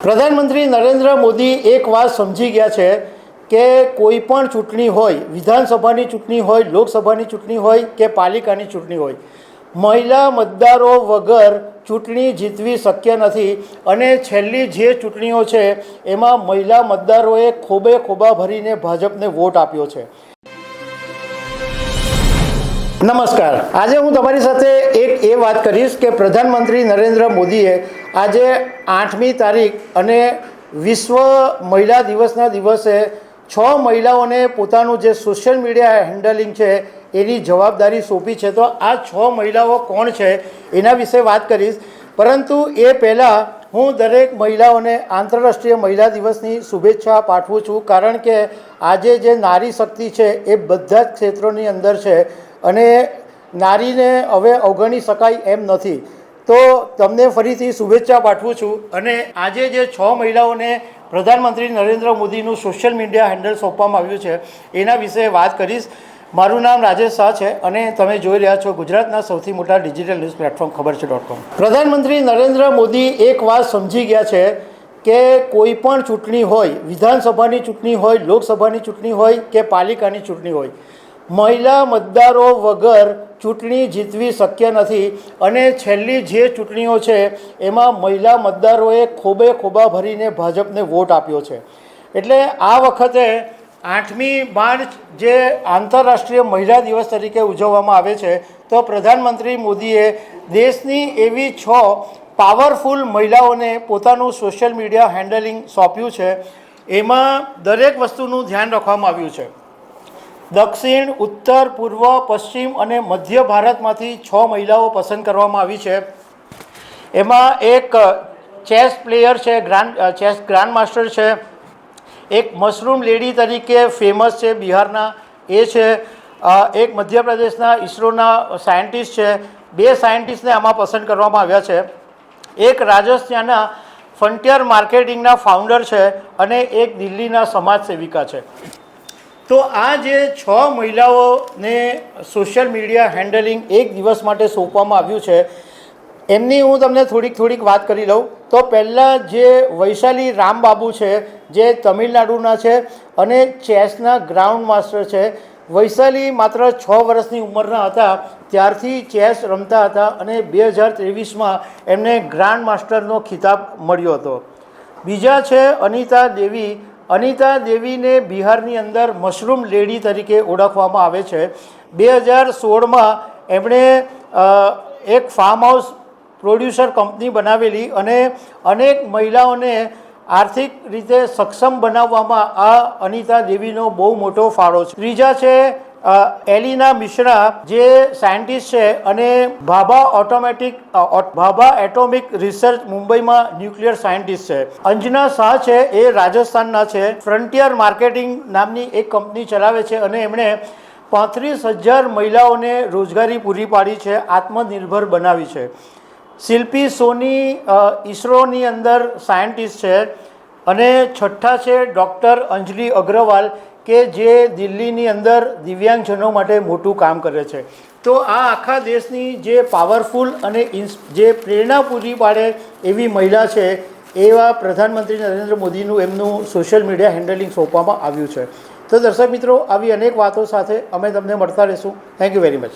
પ્રધાનમંત્રી નરેન્દ્ર મોદી એક વાત સમજી ગયા છે કે કોઈ પણ ચૂંટણી હોય, વિધાનસભાની ચૂંટણી હોય, લોકસભાની ચૂંટણી હોય કે પાલિકાની ચૂંટણી હોય, મહિલા મતદારો વગર ચૂંટણી જીતવી શક્ય નથી. અને છેલ્લી જે ચૂંટણીઓ છે એમાં મહિલા મતદારોએ ખોબે ખોબા ભરીને ભાજપને વોટ આપ્યો છે. નમસ્કાર, આજે હું તમારી સાથે એક એ વાત કરીશ કે પ્રધાનમંત્રી નરેન્દ્ર મોદીએ આજે 8મી તારીખ અને વિશ્વ મહિલા દિવસના દિવસે 6 મહિલાઓને પોતાનું જે સોશિયલ મીડિયા હેન્ડલિંગ છે એની જવાબદારી સોંપી છે. તો આ 6 મહિલાઓ કોણ છે એના વિશે વાત કરીશ, પરંતુ એ પહેલાં હું દરેક મહિલાઓને આંતરરાષ્ટ્રીય મહિલા દિવસની શુભેચ્છા પાઠવું છું, કારણ કે આજે જે નારી શક્તિ છે એ બધા જ ક્ષેત્રોની અંદર છે અને નારીને હવે અવગણી શકાય એમ નથી. તો તમને ફરીથી શુભેચ્છા પાઠવું છું. અને આજે જે 6 મહિલાઓને પ્રધાનમંત્રી નરેન્દ્ર મોદીનું સોશિયલ મીડિયા હેન્ડલ સોંપવામાં આવ્યું છે એના વિશે વાત કરીશ. મારું નામ રાજેશ શાહ છે અને તમે જોઈ રહ્યા છો ગુજરાતના સૌથી મોટા ડિજિટલ ન્યૂઝ પ્લેટફોર્મ ખબરછે.com. પ્રધાનમંત્રી નરેન્દ્ર મોદી એક વાત સમજી ગયા છે કે કોઈ પણ ચૂંટણી હોય, વિધાનસભાની ચૂંટણી હોય, લોકસભાની ચૂંટણી હોય કે પાલિકાની ચૂંટણી હોય, મહિલા મતદારો વગર ચૂંટણી જીતવી શક્ય નથી. અને છેલ્લી જે ચૂંટણીઓ છે એમાં મહિલા મતદારોએ ખોબે ખોબા ભરીને ભાજપને વોટ આપ્યો છે. એટલે આ વખતે 8મી માર્ચ જે આંતરરાષ્ટ્રીય મહિલા દિવસ તરીકે ઉજવવામાં આવે છે, તો પ્રધાનમંત્રી મોદીએ દેશની એવી 6 પાવરફુલ મહિલાઓને પોતાનું સોશિયલ મીડિયા હેન્ડલિંગ સોંપ્યું છે. એમાં દરેક વસ્તુનું ધ્યાન રાખવામાં આવ્યું છે. દક્ષિણ, ઉત્તર, પૂર્વ, પશ્ચિમ અને મધ્ય ભારતમાંથી 6 મહિલાઓ પસંદ કરવામાં આવી છે. એમાં એક ચેસ પ્લેયર છે, ચેસ ગ્રાન્ડ માસ્ટર છે, એક મશરૂમ લેડી તરીકે ફેમસ છે બિહારના એ છે, એક મધ્યપ્રદેશના ઇસરોના સાયન્ટિસ્ટ છે. 2 સાયન્ટિસ્ટને આમાં પસંદ કરવામાં આવ્યા છે. એક રાજસ્થાનના ફ્રન્ટિયર માર્કેટિંગના ફાઉન્ડર છે અને એક દિલ્હીના સમાજ સેવિકા છે. તો આ જે 6 મહિલાઓને સોશિયલ મીડિયા હેન્ડલિંગ એક દિવસ માટે સોંપવામાં આવ્યું છે એમની હું તમને થોડીક વાત કરી લઉં. તો પહેલાં જે વૈશાલી રામબાબુ છે જે તમિલનાડુના છે અને ચેસના ગ્રાન્ડ માસ્ટર છે. વૈશાલી માત્ર 6 વર્ષની ઉંમરના હતા ત્યારથી ચેસ રમતા હતા અને 2023માં એમને ગ્રાન્ડ માસ્ટરનો ખિતાબ મળ્યો હતો. બીજા છે અનિતા દેવી. અનિતા દેવીને બિહારની અંદર મશરૂમ લેડી તરીકે ઓળખવામાં આવે છે. 2016માં એમણે એક ફાર્મ હાઉસ પ્રોડ્યુસર કંપની બનાવેલી અને અનેક મહિલાઓને આર્થિક રીતે સક્ષમ બનાવવામાં આ અનિતા દેવીનો બહુ મોટો ફાળો છે. ત્રીજા છે એલિના મિશ્રા, જે સાયન્ટિસ્ટ છે અને ભાભા એટોમિક રિસર્ચ મુંબઈમાં ન્યુક્લિયર સાયન્ટિસ્ટ છે. અંજના શાહ છે એ રાજસ્થાનના છે, ફ્રન્ટિયર માર્કેટિંગ નામની એક કંપની ચલાવે છે અને એમણે 35,000 મહિલાઓને રોજગારી પૂરી પાડી છે, આત્મનિર્ભર બનાવી છે. શિલ્પી સોની ઇસરોની અંદર સાયન્ટિસ્ટ છે. અને છઠ્ઠા છે ડૉક્ટર અંજલિ અગ્રવાલ કે જે દિલ્હીની અંદર દિવ્યાંગજનો માટે મોટું કામ કરે છે. તો આ આખા દેશની જે પાવરફુલ અને જે પ્રેરણા પૂરી પાડે એવી મહિલા છે એવા પ્રધાનમંત્રી નરેન્દ્ર મોદીનું એમનું સોશિયલ મીડિયા હેન્ડલિંગ સોંપવામાં આવ્યું છે. તો દર્શક મિત્રો, આવી અનેક વાતો સાથે અમે તમને મળતા રહીશું. Thank you very much.